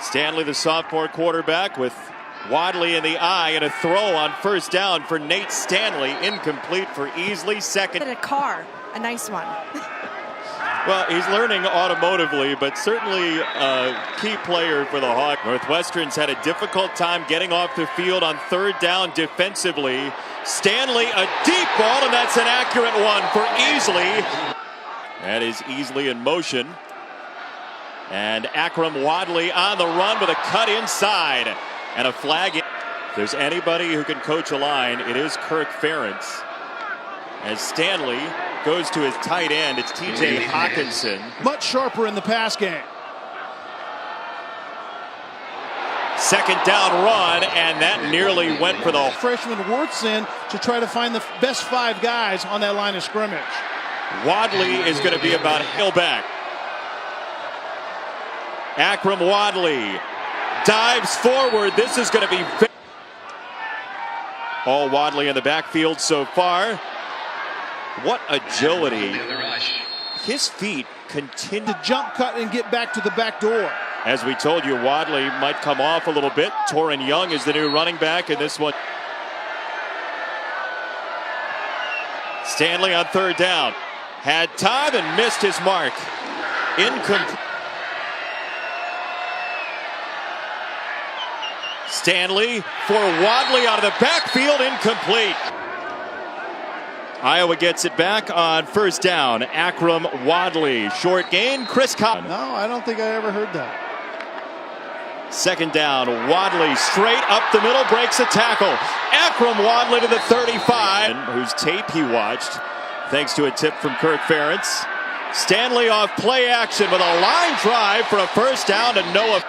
Stanley, the sophomore quarterback, with Wadley in the eye, and a throw on first down for Nate Stanley. Incomplete for Easley. Second. A car, a nice one. Well, he's learning automotively, but certainly a key player for the Hawks. Northwestern's had a difficult time getting off the field on third down defensively. Stanley, a deep ball, and that's an accurate one for Easley. That is Easley in motion. And Akram Wadley on the run with a cut inside. And a flag. If there's anybody who can coach a line, it is Kirk Ferentz. As Stanley goes to his tight end, it's T.J. Hawkinson. Much sharper in the pass game. Second down run, and that nearly went for the freshman Wirtz in to try to find the best 5 guys on that line of scrimmage. Wadley is going to be about back. Akram Wadley dives forward. This is going to be all Wadley in the backfield so far. What agility. His feet continue to jump cut and get back to the back door. As we told you, Wadley might come off a little bit. Torrin Young is the new running back in this one. Stanley on third down. Had time and missed his mark. Incomplete. Stanley for Wadley out of the backfield, incomplete. Iowa gets it back on first down. Akram Wadley, short gain. Chris Cobb. No, I don't think I ever heard that. Second down, Wadley straight up the middle, breaks a tackle. Akram Wadley to the 35, whose tape he watched, thanks to a tip from Kirk Ferentz. Stanley off play action with a line drive for a first down to Noah.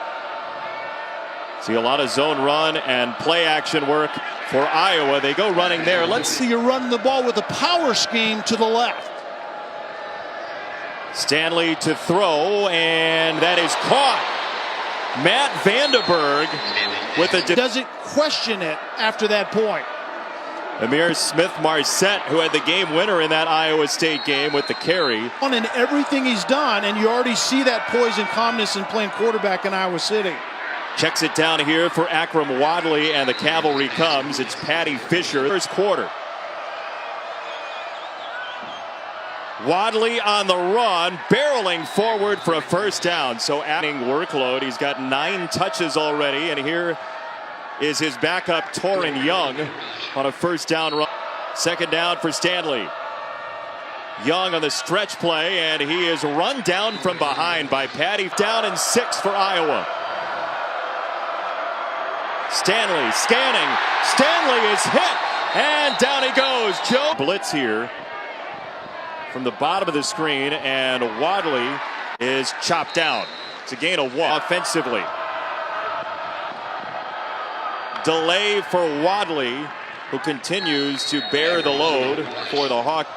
See a lot of zone run and play action work for Iowa. They go running there. Let's see you run the ball with a power scheme to the left. Stanley to throw, and that is caught. Matt Vandenberg with a doesn't question it after that point. Amir Smith-Marset, who had the game winner in that Iowa State game with the carry. And everything he's done, and you already see that poise and calmness in playing quarterback in Iowa City. Checks it down here for Akram Wadley, and the cavalry comes. It's Patty Fisher. First quarter. Wadley on the run, barreling forward for a first down. So adding workload. He's got 9 touches already, and here is his backup, Torrin Young, on a first down run. Second down for Stanley. Young on the stretch play, and he is run down from behind by Patty. Down and 6 for Iowa. Stanley scanning. Stanley is hit, and down he goes. Joe blitz here from the bottom of the screen, and Wadley is chopped down. It's a gain of 1 offensively. Delay for Wadley, who continues to bear the load for the Hawks.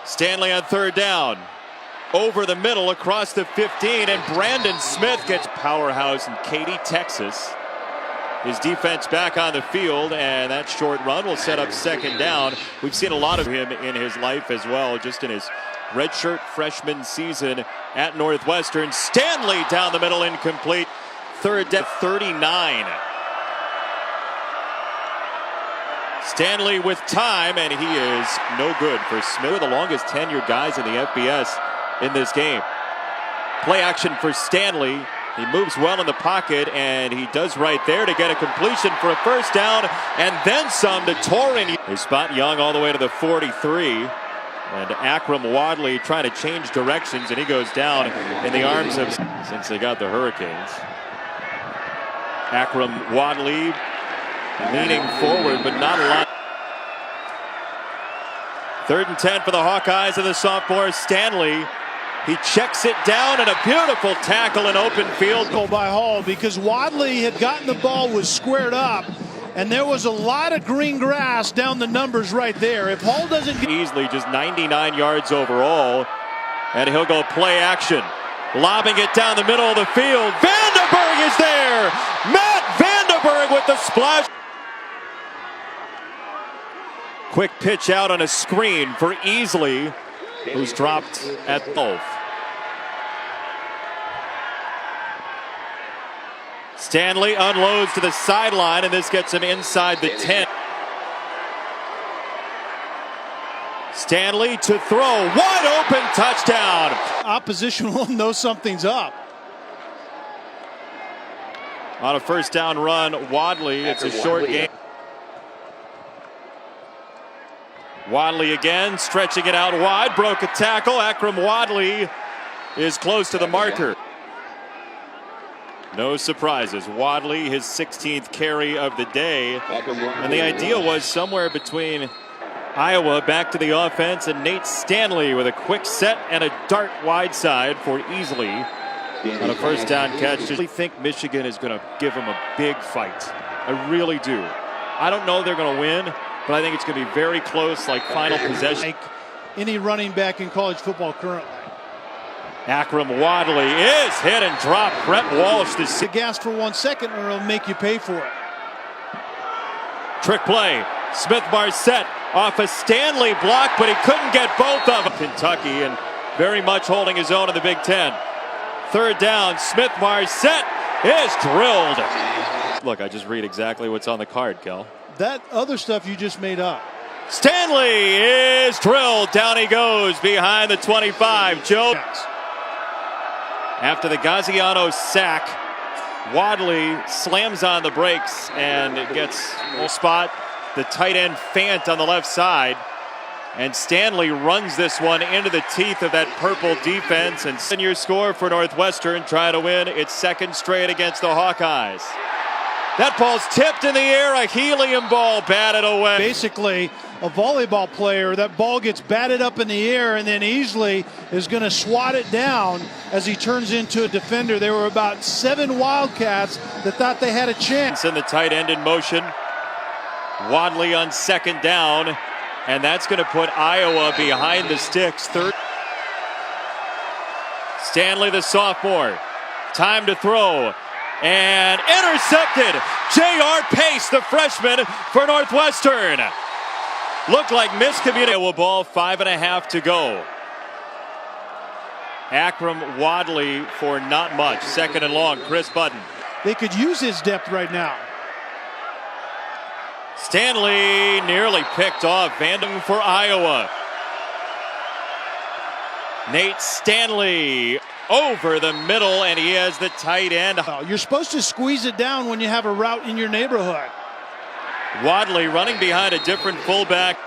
Stanley on third down. Over the middle across the 15, and Brandon Smith gets powerhouse in Katy, Texas. His defense back on the field, and that short run will set up second down. We've seen a lot of him in his life as well, just in his redshirt freshman season at Northwestern. Stanley down the middle, incomplete. Third down, 39. Stanley with time, and he is no good for Smith. The longest tenured guys in the FBS in this game. Play action for Stanley. He moves well in the pocket, and he does right there to get a completion for a first down, and then some to Torrin. They spot Young all the way to the 43, and Akram Wadley trying to change directions, and he goes down in the arms of, since they got the Hurricanes. Akram Wadley leaning forward, but not a lot. Third and 10 for the Hawkeyes, and the sophomore Stanley. He checks it down, and a beautiful tackle in open field. Go by Hall, because Wadley had gotten the ball, was squared up, and there was a lot of green grass down the numbers right there. If Hall doesn't get easily, just 99 yards overall, and he'll go play action, lobbing it down the middle of the field. Vandenberg is there. Matt Vandenberg with the splash. Quick pitch out on a screen for Easley, who's dropped at both. Stanley unloads to the sideline, and this gets him inside the 10. Stanley to throw, wide open, touchdown. Opposition will know something's up. On a first down run, Wadley, it's a short game. Wadley again, stretching it out wide, broke a tackle. Akram Wadley is close to the marker. No surprises. Wadley, his 16th carry of the day. And the idea was somewhere between Iowa back to the offense and Nate Stanley with a quick set and a dart wide side for Easley on a first down catch. I really think Michigan is going to give him a big fight. I really do. I don't know they're going to win, but I think it's going to be very close, like final possession. Like any running back in college football currently. Akram Wadley is hit and dropped. Brett Walsh. The gas for 1 second or it'll make you pay for it. Trick play. Smith-Marset off a Stanley block, but he couldn't get both of them. Kentucky, and very much holding his own in the Big Ten. Third down, Smith-Marset is drilled. Look, I just read exactly what's on the card, Kel. That other stuff you just made up. Stanley is drilled. Down he goes behind the 25. Joe. After the Gaziano sack, Wadley slams on the brakes and gets a spot. The tight end Fant on the left side. And Stanley runs this one into the teeth of that purple defense. And senior score for Northwestern, trying to win its second straight against the Hawkeyes. That ball's tipped in the air, a helium ball batted away. Basically, a volleyball player, that ball gets batted up in the air and then Easley is going to swat it down as he turns into a defender. There were about 7 Wildcats that thought they had a chance. And the tight end in motion. Wadley on second down, and that's going to put Iowa behind the sticks. Third. Stanley, the sophomore, time to throw. And intercepted. J.R. Pace, the freshman for Northwestern. Looked like miscommunication. Iowa ball, 5.5 to go. Akram Wadley for not much. Second and long, Chris Button. They could use his depth right now. Stanley nearly picked off. Vandam for Iowa. Nate Stanley over the middle, and he has the tight end. You're supposed to squeeze it down when you have a route in your neighborhood. Wadley running behind a different fullback.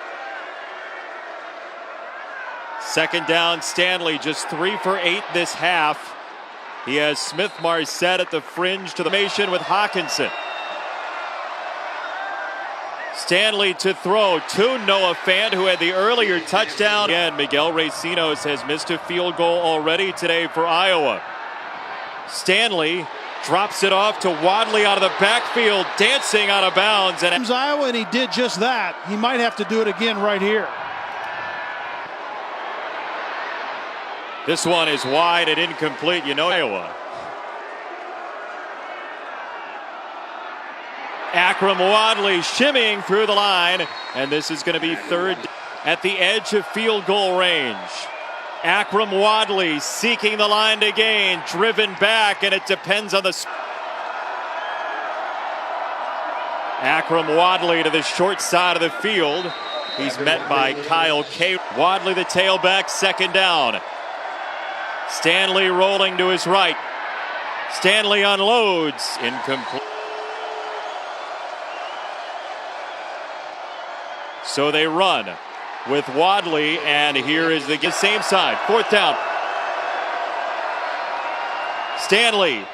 Second down, Stanley just 3 for 8 this half. He has Smith-Marset at the fringe to the formation with Hawkinson. Stanley to throw to Noah Fant, who had the earlier touchdown. And Miguel Racinos has missed a field goal already today for Iowa. Stanley drops it off to Wadley out of the backfield, dancing out of bounds. And Iowa, and he did just that. He might have to do it again right here. This one is wide and incomplete. You know Iowa. Akram Wadley shimmying through the line, and this is going to be third at the edge of field goal range. Akram Wadley seeking the line to gain, driven back, and it depends on the... Akram Wadley to the short side of the field. He's met by Kyle K. Wadley, the tailback, second down. Stanley rolling to his right. Stanley unloads, incomplete. So they run with Wadley, and here is the same side. Fourth down. Stanley